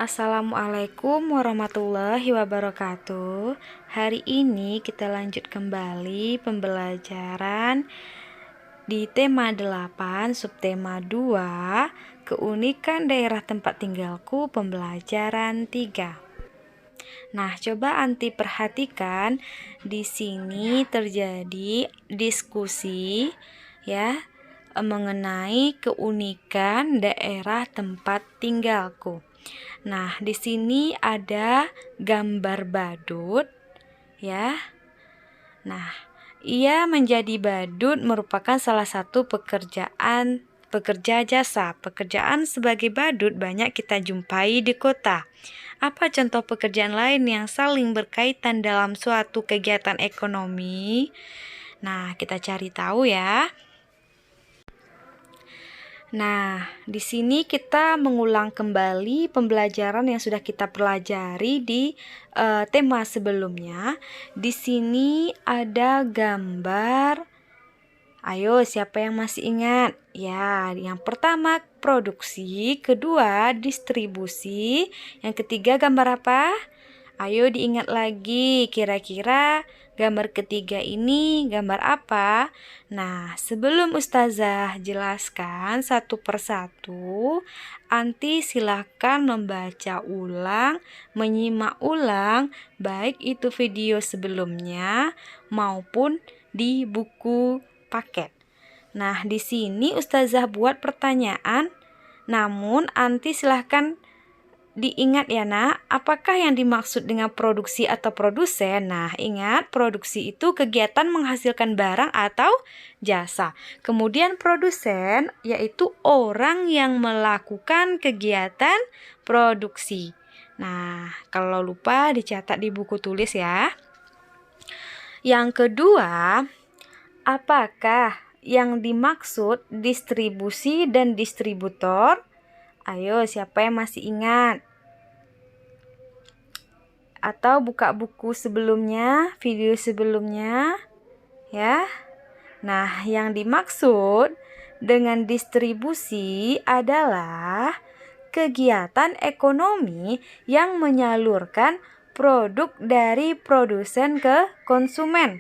Assalamualaikum warahmatullahi wabarakatuh. Hari ini kita lanjut kembali pembelajaran di tema 8, subtema 2, keunikan daerah tempat tinggalku, pembelajaran 3. Nah, coba Anti perhatikan di sini terjadi diskusi ya mengenai keunikan daerah tempat tinggalku. Nah, di sini ada gambar badut ya. Nah, ia menjadi badut merupakan salah satu pekerja jasa. Pekerjaan sebagai badut banyak kita jumpai di kota. Apa contoh pekerjaan lain yang saling berkaitan dalam suatu kegiatan ekonomi? Nah, kita cari tahu ya. Nah, di sini kita mengulang kembali pembelajaran yang sudah kita pelajari di tema sebelumnya. Di sini ada gambar. Ayo, siapa yang masih ingat? Ya, yang pertama produksi, kedua distribusi, yang ketiga gambar apa? Ayo diingat lagi, kira-kira gambar ketiga ini gambar apa? Nah, sebelum Ustazah jelaskan satu persatu, Anti silahkan membaca ulang, menyimak ulang, baik itu video sebelumnya maupun di buku paket. Nah, di sini Ustazah buat pertanyaan, namun Anti silahkan diingat ya nak, apakah yang dimaksud dengan produksi atau produsen? Nah, ingat produksi itu kegiatan menghasilkan barang atau jasa. Kemudian produsen yaitu orang yang melakukan kegiatan produksi. Nah, kalau lupa dicatat di buku tulis ya. Yang kedua, apakah yang dimaksud distribusi dan distributor? Ayo, siapa yang masih ingat? Atau buka buku sebelumnya, video sebelumnya, ya. Nah, yang dimaksud dengan distribusi adalah kegiatan ekonomi yang menyalurkan produk dari produsen ke konsumen.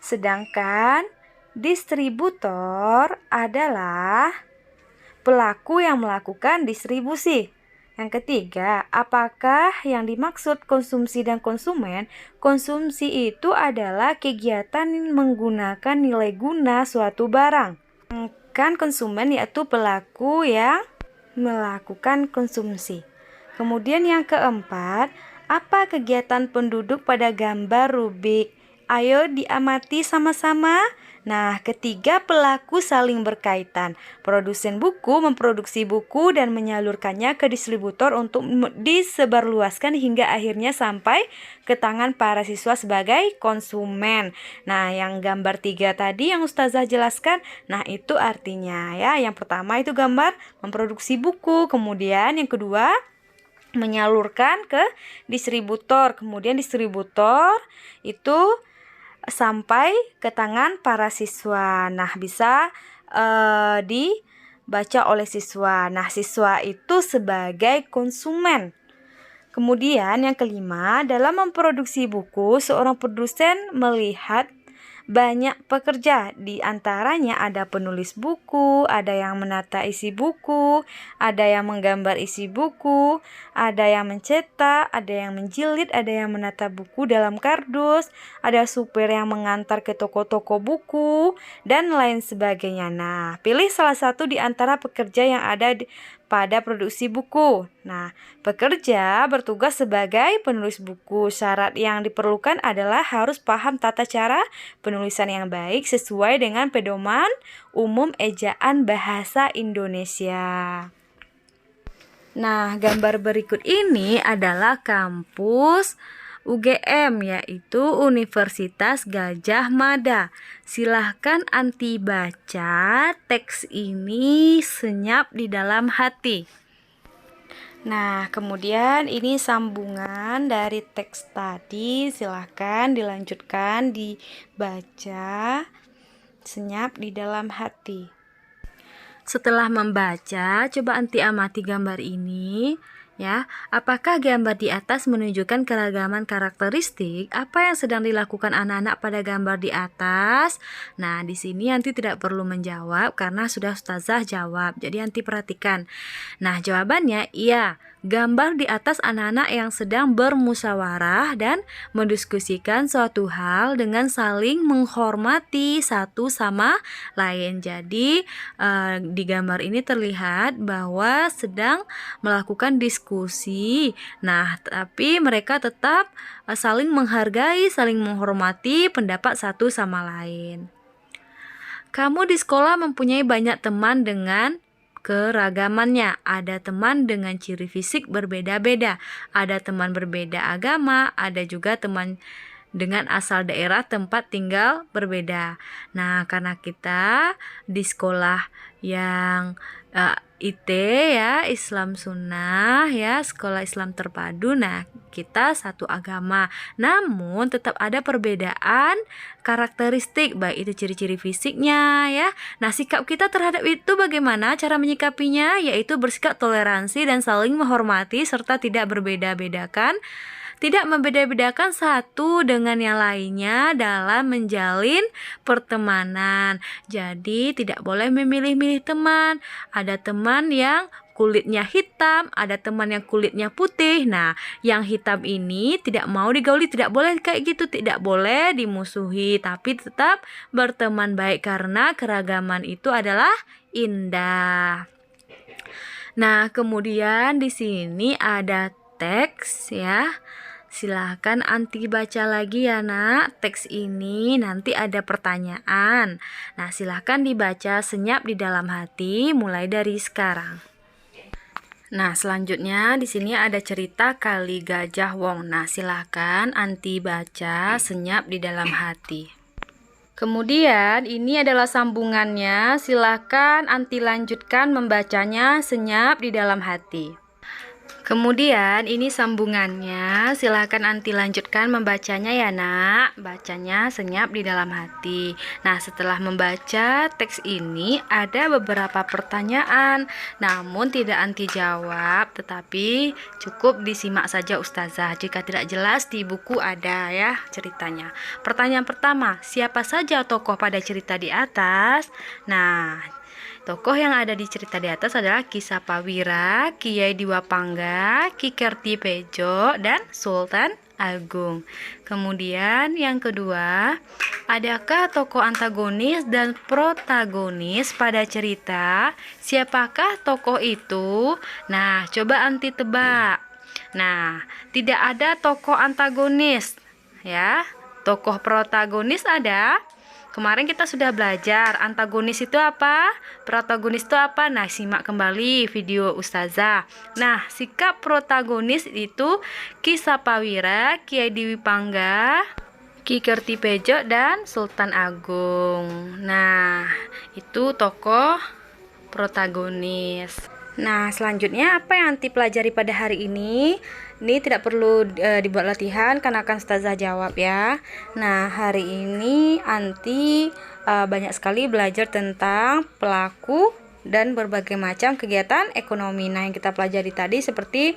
Sedangkan distributor adalah pelaku yang melakukan distribusi. Yang ketiga, apakah yang dimaksud konsumsi dan konsumen? Konsumsi itu adalah kegiatan menggunakan nilai guna suatu barang. Kan konsumen yaitu pelaku yang melakukan konsumsi. Kemudian yang keempat, apa kegiatan penduduk pada gambar Rubik? Ayo diamati sama-sama. Nah, ketiga pelaku saling berkaitan. Produsen buku memproduksi buku dan menyalurkannya ke distributor untuk disebarluaskan hingga akhirnya sampai ke tangan para siswa sebagai konsumen. Nah, yang gambar 3 tadi yang Ustazah jelaskan, nah itu artinya ya. Yang pertama itu gambar memproduksi buku, kemudian yang kedua menyalurkan ke distributor, kemudian distributor itu sampai ke tangan para siswa. Nah, bisa dibaca oleh siswa. Nah, siswa itu sebagai konsumen. Kemudian yang kelima, dalam memproduksi buku, seorang produsen melihat banyak pekerja. Di antaranya ada penulis buku, ada yang menata isi buku, ada yang menggambar isi buku, ada yang mencetak, ada yang menjilid, ada yang menata buku dalam kardus, ada supir yang mengantar ke toko-toko buku, dan lain sebagainya. Nah, pilih salah satu di antara pekerja yang ada pada produksi buku. Nah, pekerja bertugas sebagai penulis buku. Syarat yang diperlukan adalah harus paham tata cara penulisan yang baik sesuai dengan pedoman umum ejaan bahasa Indonesia. Nah, gambar berikut ini adalah kampus UGM, yaitu Universitas Gadjah Mada. Silahkan Anti baca teks ini senyap di dalam hati. Nah, kemudian ini sambungan dari teks tadi. Silahkan dilanjutkan dibaca senyap di dalam hati. Setelah membaca, coba Anti amati gambar ini. Ya, apakah gambar di atas menunjukkan keragaman karakteristik? Apa yang sedang dilakukan anak-anak pada gambar di atas? Nah, di sini Yanti tidak perlu menjawab karena sudah Ustazah jawab. Jadi Yanti perhatikan. Nah, jawabannya iya. Gambar di atas anak-anak yang sedang bermusyawarah dan mendiskusikan suatu hal dengan saling menghormati satu sama lain. Jadi, di gambar ini terlihat bahwa sedang melakukan diskusi. Nah, tapi mereka tetap saling menghargai, saling menghormati pendapat satu sama lain. Kamu di sekolah mempunyai banyak teman dengan keragamannya. Ada teman dengan ciri fisik berbeda-beda, ada teman berbeda agama, ada juga teman dengan asal daerah tempat tinggal berbeda. Nah, karena kita di sekolah yang IT ya, Islam Sunnah ya, sekolah Islam terpadu. Nah, kita satu agama. Namun tetap ada perbedaan karakteristik, baik itu ciri-ciri fisiknya ya. Nah, sikap kita terhadap itu bagaimana cara menyikapinya? Yaitu bersikap toleransi dan saling menghormati serta tidak berbeda-bedakan. Tidak membeda-bedakan satu dengan yang lainnya dalam menjalin pertemanan. Jadi tidak boleh memilih-milih teman. Ada teman yang kulitnya hitam, ada teman yang kulitnya putih. Nah, yang hitam ini tidak mau digauli, tidak boleh kayak gitu, tidak boleh dimusuhi, tapi tetap berteman baik karena keragaman itu adalah indah. Nah, kemudian di sini ada teks ya. Silahkan Anti baca lagi ya nak. Teks ini nanti ada pertanyaan. Nah, silahkan dibaca senyap di dalam hati mulai dari sekarang. Nah, selanjutnya di sini ada cerita Kali Gajah Wong. Nah, silahkan Anti baca senyap di dalam hati. Kemudian ini adalah sambungannya. Silahkan Anti lanjutkan membacanya senyap di dalam hati. Kemudian ini sambungannya, silahkan Anti lanjutkan membacanya ya nak. Bacanya senyap di dalam hati. Nah, setelah membaca teks ini ada beberapa pertanyaan, namun tidak Anti jawab, tetapi cukup disimak saja Ustazah. Jika tidak jelas di buku ada ya ceritanya. Pertanyaan pertama, siapa saja tokoh pada cerita di atas? Nah, tokoh yang ada di cerita di atas adalah Ki Sapawira, Kiai Diwapangga, Ki Kertipejo, dan Sultan Agung. Kemudian yang kedua, adakah tokoh antagonis dan protagonis pada cerita? Siapakah tokoh itu? Nah, coba Anti tebak. Nah, tidak ada tokoh antagonis ya. Tokoh protagonis ada. Kemarin kita sudah belajar antagonis itu apa, protagonis itu apa. Nah, simak kembali video Ustazah. Nah, sikap protagonis itu Ki Sapawira, Kiai Dwipangga, Ki Kertipejo, dan Sultan Agung. Nah, itu tokoh protagonis. Nah, selanjutnya apa yang Anti pelajari pada hari ini? Ini tidak perlu dibuat latihan karena akan Ustazah jawab ya. Nah, hari ini Anti banyak sekali belajar tentang pelaku dan berbagai macam kegiatan ekonomi. Nah, yang kita pelajari tadi seperti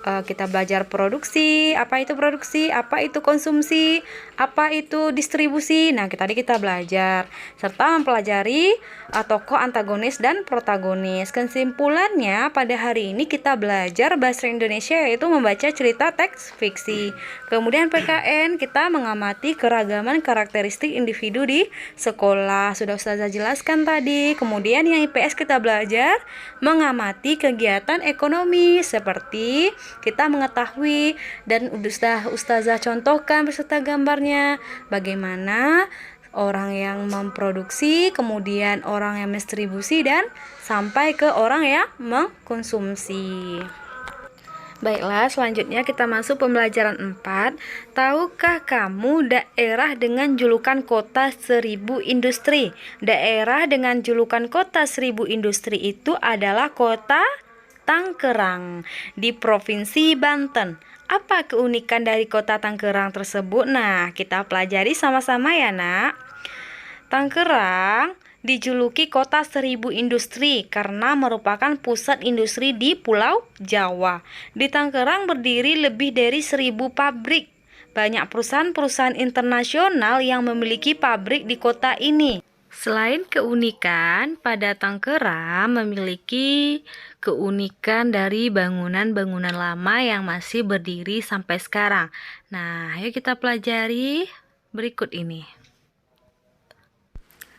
kita belajar produksi, apa itu produksi, apa itu konsumsi, apa itu distribusi. Nah, tadi kita belajar serta mempelajari tokoh antagonis dan protagonis. Kesimpulannya pada hari ini kita belajar bahasa Indonesia yaitu membaca cerita teks fiksi. Kemudian PKN kita mengamati keragaman karakteristik individu di sekolah. Sudah Ustazah jelaskan tadi. Kemudian yang IPS kita belajar mengamati kegiatan ekonomi seperti kita mengetahui dan Ustazah contohkan beserta gambarnya bagaimana orang yang memproduksi, kemudian orang yang mendistribusi, dan sampai ke orang yang mengkonsumsi. Baiklah, selanjutnya kita masuk pembelajaran 4. Tahukah kamu daerah dengan julukan kota 1000 industri? Daerah dengan julukan kota 1000 industri itu adalah kota Tangerang di Provinsi Banten. Apa keunikan dari kota Tangerang tersebut? Nah, kita pelajari sama-sama ya nak. Tangerang dijuluki kota 1000 industri karena merupakan pusat industri di Pulau Jawa. Di Tangerang berdiri lebih dari 1000 pabrik. Banyak perusahaan-perusahaan internasional yang memiliki pabrik di kota ini. Selain keunikan, pada Tangerang memiliki keunikan dari bangunan-bangunan lama yang masih berdiri sampai sekarang. Nah, ayo kita pelajari berikut ini.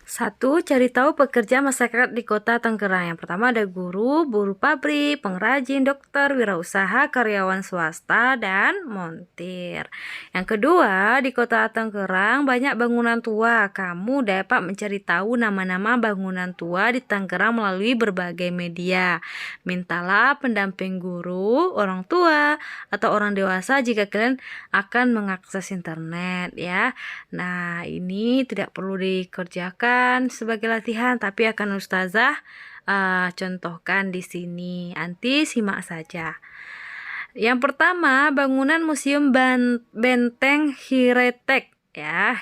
1. Cari tahu pekerja masyarakat di kota Tangerang. Yang pertama ada guru, buruh pabrik, pengrajin, dokter, wirausaha, karyawan swasta, dan montir. Yang kedua, di kota Tangerang banyak bangunan tua. Kamu dapat mencari tahu nama-nama bangunan tua di Tangerang melalui berbagai media. Mintalah pendamping guru, orang tua, atau orang dewasa jika kalian akan mengakses internet ya. Nah, ini tidak perlu dikerjakan sebagai latihan, tapi akan ustazah contohkan di sini. Nanti simak saja. Yang pertama, bangunan Museum Benteng Heritage ya,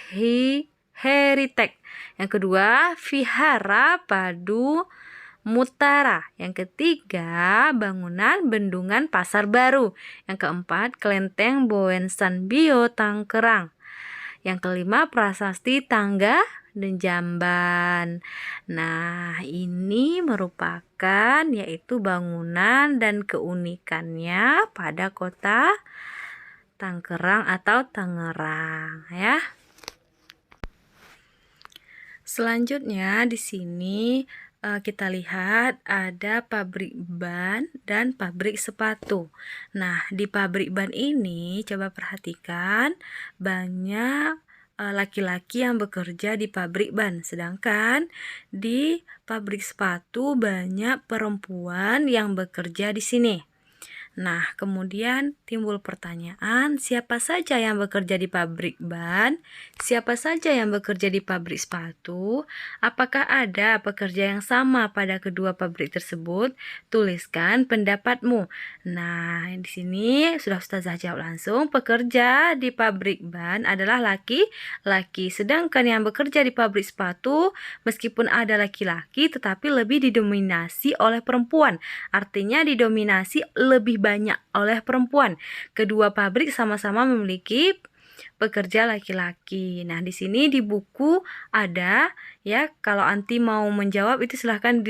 Heritage. Yang kedua, Vihara Padu Mutara. Yang ketiga, bangunan Bendungan Pasar Baru. Yang keempat, Kelenteng Bowen Sanbio Tangerang. Yang kelima, Prasasti Tangga dan Jamban. Nah, ini merupakan yaitu bangunan dan keunikannya pada kota Tangerang atau Tangerang ya. Selanjutnya di sini kita lihat ada pabrik ban dan pabrik sepatu. Nah, di pabrik ban ini coba perhatikan banyak laki-laki yang bekerja di pabrik ban, sedangkan di pabrik sepatu banyak perempuan yang bekerja di sini. Nah, kemudian timbul pertanyaan, siapa saja yang bekerja di pabrik ban? Siapa saja yang bekerja di pabrik sepatu? Apakah ada pekerja yang sama pada kedua pabrik tersebut? Tuliskan pendapatmu. Nah, di sini sudah ustazah jawab langsung. Pekerja di pabrik ban adalah laki-laki, sedangkan yang bekerja di pabrik sepatu meskipun ada laki-laki tetapi lebih didominasi oleh perempuan. Artinya didominasi lebih banyak oleh perempuan. Kedua pabrik sama-sama memiliki pekerja laki-laki. Nah, di sini di buku ada ya, kalau anti mau menjawab itu silahkan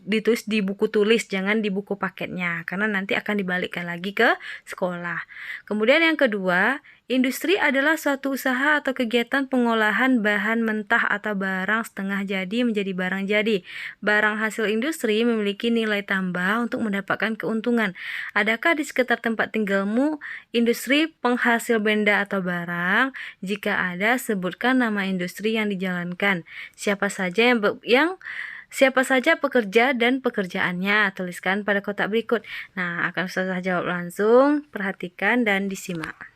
ditulis di buku tulis, jangan di buku paketnya, karena nanti akan dibalikkan lagi ke sekolah. Kemudian yang kedua, industri adalah suatu usaha atau kegiatan pengolahan bahan mentah atau barang setengah jadi menjadi barang jadi. Barang hasil industri memiliki nilai tambah untuk mendapatkan keuntungan. Adakah di sekitar tempat tinggalmu industri penghasil benda atau barang? Jika ada, sebutkan nama industri yang dijalankan. Siapa saja pekerja dan pekerjaannya, tuliskan pada kotak berikut. Nah, akan ustazah jawab langsung, perhatikan dan disimak.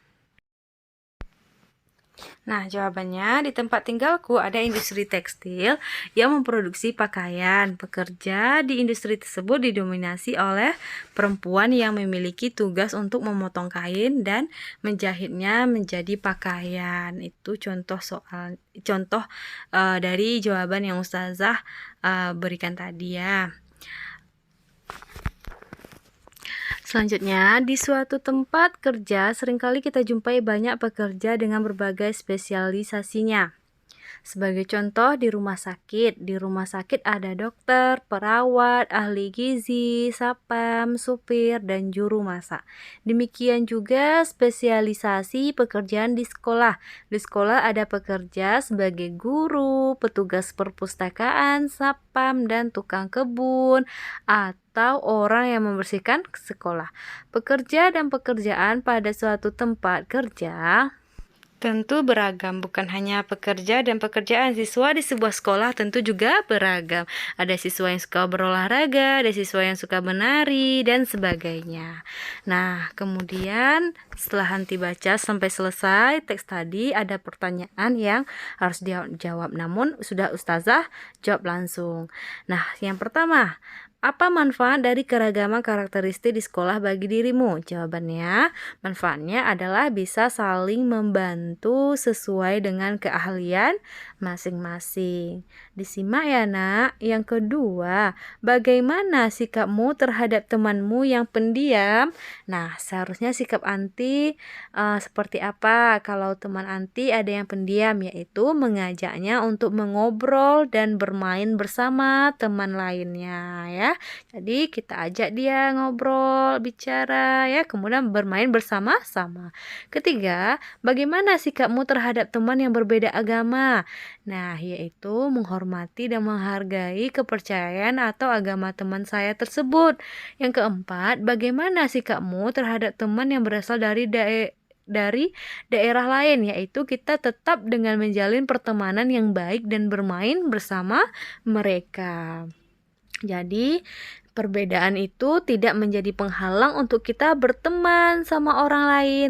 Nah, jawabannya di tempat tinggalku ada industri tekstil yang memproduksi pakaian. Pekerja di industri tersebut didominasi oleh perempuan yang memiliki tugas untuk memotong kain dan menjahitnya menjadi pakaian. Itu contoh dari jawaban yang ustazah berikan tadi ya. Selanjutnya, di suatu tempat kerja seringkali kita jumpai banyak pekerja dengan berbagai spesialisasinya. Sebagai contoh, di rumah sakit. Di rumah sakit ada dokter, perawat, ahli gizi, sapam, supir, dan juru masak. Demikian juga spesialisasi pekerjaan di sekolah. Di sekolah ada pekerja sebagai guru, petugas perpustakaan, sapam, dan tukang kebun, atau orang yang membersihkan sekolah. Pekerja dan pekerjaan pada suatu tempat kerja tentu beragam, bukan hanya pekerja dan pekerjaan. Siswa di sebuah sekolah tentu juga beragam. Ada siswa yang suka berolahraga, ada siswa yang suka menari, dan sebagainya. Nah, kemudian setelah Hanti baca sampai selesai teks tadi, ada pertanyaan yang harus dijawab. Namun, sudah ustazah jawab langsung. Nah, yang pertama, Apa manfaat dari keragaman karakteristik di sekolah bagi dirimu? Jawabannya, manfaatnya adalah bisa saling membantu sesuai dengan keahlian masing-masing. Disimak ya nak. Yang kedua, bagaimana sikapmu terhadap temanmu yang pendiam? Nah, seharusnya sikap anti seperti apa? Kalau teman anti ada yang pendiam, yaitu mengajaknya untuk mengobrol dan bermain bersama teman lainnya ya. Jadi kita ajak dia ngobrol, bicara ya, kemudian bermain bersama-sama. Ketiga, bagaimana sikapmu terhadap teman yang berbeda agama? Nah, yaitu menghormati dan menghargai kepercayaan atau agama teman saya tersebut. Yang keempat, bagaimana sikapmu terhadap teman yang berasal dari daerah lain, yaitu kita tetap dengan menjalin pertemanan yang baik dan bermain bersama mereka. Jadi, perbedaan itu tidak menjadi penghalang untuk kita berteman sama orang lain.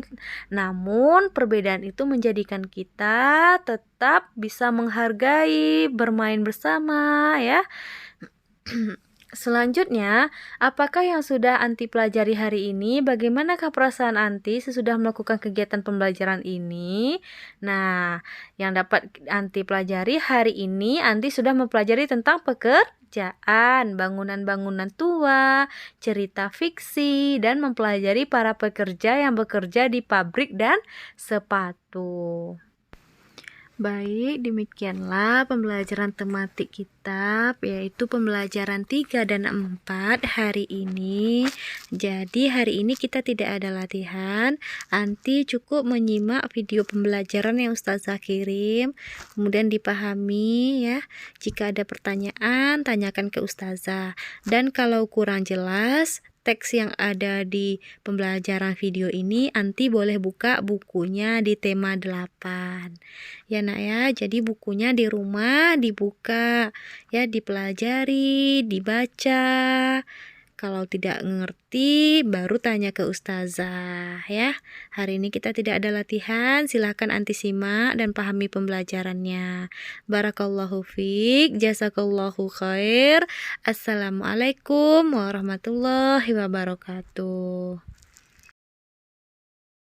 Namun, perbedaan itu menjadikan kita tetap bisa menghargai, bermain bersama ya. Selanjutnya, apakah yang sudah Anti pelajari hari ini? Bagaimanakah perasaan Anti sesudah melakukan kegiatan pembelajaran ini? Nah, yang dapat Anti pelajari hari ini, Anti sudah mempelajari tentang pekerjaan, bangunan-bangunan tua, cerita fiksi, dan mempelajari para pekerja yang bekerja di pabrik dan sepatu. Baik, demikianlah pembelajaran tematik kitab, yaitu pembelajaran 3 dan 4 hari ini. Jadi hari ini kita tidak ada latihan, Anti cukup menyimak video pembelajaran yang Ustazah kirim, kemudian dipahami ya. Jika ada pertanyaan, tanyakan ke Ustazah. Dan kalau kurang jelas teks yang ada di pembelajaran video ini, Anti boleh buka bukunya di tema 8. Ya nak ya, jadi bukunya di rumah dibuka, ya dipelajari, dibaca. Kalau tidak ngerti, baru tanya ke Ustazah ya. Hari ini kita tidak ada latihan, silahkan Anti simak dan pahami pembelajarannya. Barakallahu fiik, jazakallahu khair. Assalamualaikum warahmatullahi wabarakatuh.